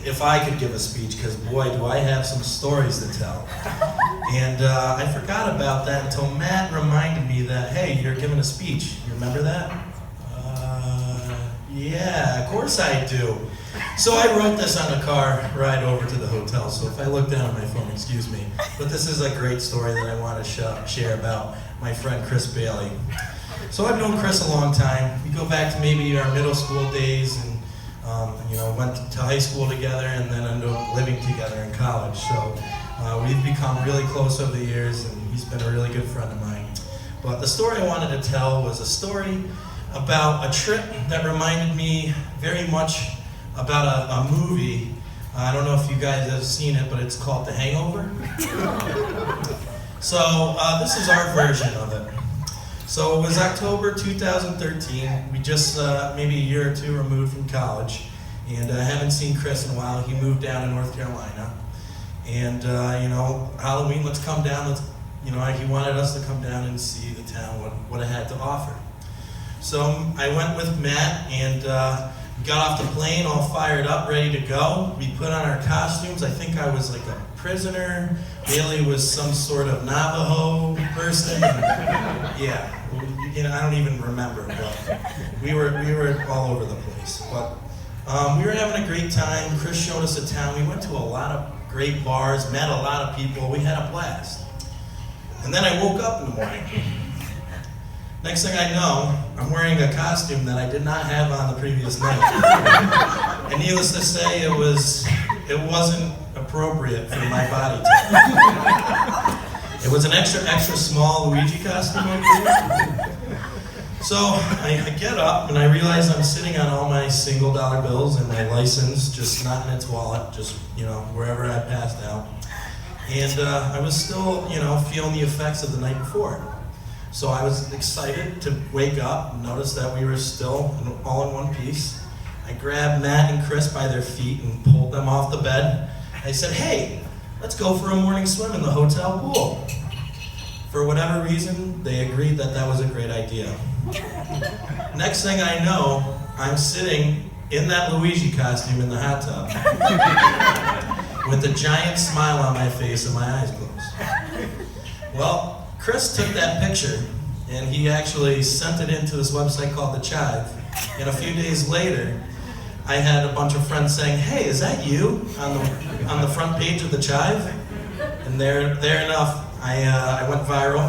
if I could give a speech, because boy, do I have some stories to tell. And I forgot about that until Matt reminded me that, hey, you're giving a speech. You remember that? Yeah, of course I do. So I wrote this on a car ride over to the hotel, so if I look down at my phone, excuse me. But this is a great story that I want to share about my friend Chris Bailey. So I've known Chris a long time. We go back to maybe our middle school days, and went to high school together, and then ended up living together in college. So we've become really close over the years, and he's been a really good friend of mine. But the story I wanted to tell was a story about a trip that reminded me very much about a movie. I don't know if you guys have seen it, but it's called The Hangover. So this is our version of it. So it was October 2013. We just maybe a year or two removed from college, and I haven't seen Chris in a while. He moved down to North Carolina, and Halloween, let's come down. He wanted us to come down and see the town, what it had to offer. So I went with Matt, and got off the plane all fired up, ready to go. We put on our costumes. I think I was like a prisoner. Bailey was some sort of Navajo person. Yeah, I don't even remember, but we were all over the place. But we were having a great time. Chris showed us a town. We went to a lot of great bars, met a lot of people. We had a blast. And then I woke up in the morning. Next thing I know, I'm wearing a costume that I did not have on the previous night. And needless to say, it wasn't appropriate for my body type. It was an extra small Luigi costume over here. So I get up and I realize I'm sitting on all my single dollar bills and my license just not in its wallet, just wherever I passed out. And I was still feeling the effects of the night before. So I was excited to wake up and notice that we were still all in one piece. I grabbed Matt and Chris by their feet and pulled them off the bed. I said, hey, let's go for a morning swim in the hotel pool. For whatever reason, they agreed that that was a great idea. Next thing I know, I'm sitting in that Luigi costume in the hot tub with a giant smile on my face and my eyes closed. Well, Chris took that picture, and he actually sent it into this website called The Chive. And a few days later, I had a bunch of friends saying, hey, is that you on the front page of The Chive? And there enough, I went viral.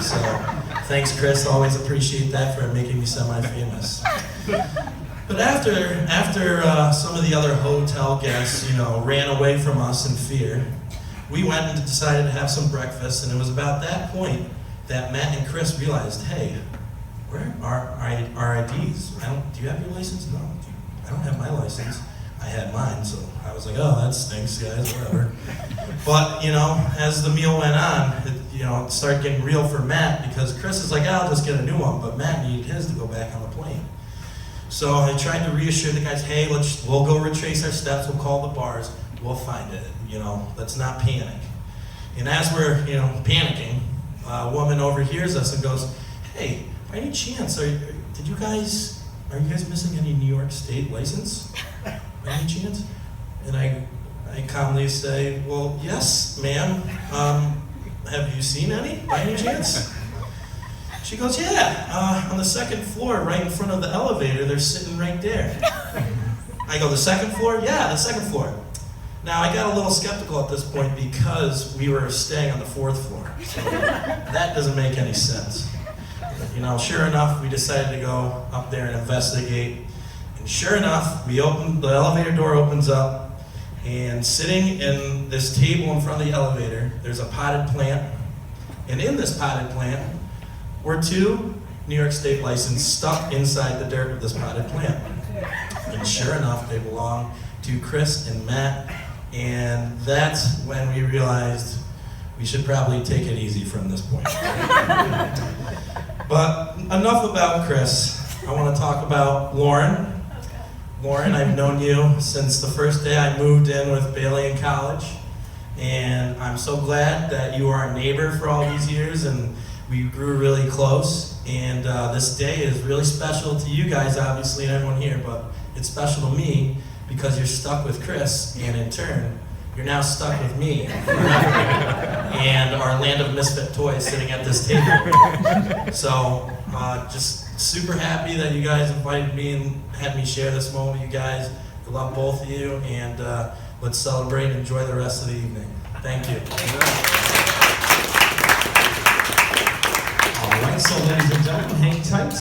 So thanks, Chris. Always appreciate that for making me semi-famous. But after some of the other hotel guests, ran away from us in fear, we went and decided to have some breakfast, and it was about that point that Matt and Chris realized, hey, where are our IDs? Do you have your license? No, I don't have my license. I had mine, so I was like, oh, that stinks, guys, whatever. But, as the meal went on, it started getting real for Matt, because Chris is like, I'll just get a new one, but Matt needed his to go back on the plane. So I tried to reassure the guys, hey, we'll go retrace our steps, we'll call the bars, we'll find it. Let's not panic. And as we're, panicking, a woman overhears us and goes, hey, by any chance, are you guys missing any New York State license? By any chance? And I calmly say, well, yes, ma'am. Have you seen any, by any chance? She goes, yeah, on the second floor, right in front of the elevator, they're sitting right there. I go, the second floor? Yeah, the second floor. Now, I got a little skeptical at this point because we were staying on the fourth floor. So that doesn't make any sense. Sure enough, we decided to go up there and investigate. And sure enough, the elevator door opens up, and sitting in this table in front of the elevator, there's a potted plant. And in this potted plant were 2 New York State licenses stuck inside the dirt of this potted plant. And sure enough, they belong to Chris and Matt. And that's when we realized we should probably take it easy from this point. But enough about Chris. I want to talk about Lauren. Lauren, I've known you since the first day I moved in with Bailey in college. And I'm so glad that you are a neighbor for all these years, and we grew really close. And this day is really special to you guys, obviously, and everyone here, but it's special to me because you're stuck with Chris, and in turn, you're now stuck with me and our land of misfit toys sitting at this table. So, just super happy that you guys invited me and had me share this moment with you guys. I love both of you, and let's celebrate and enjoy the rest of the evening. Thank you. All right, so ladies and gentlemen, hang tight.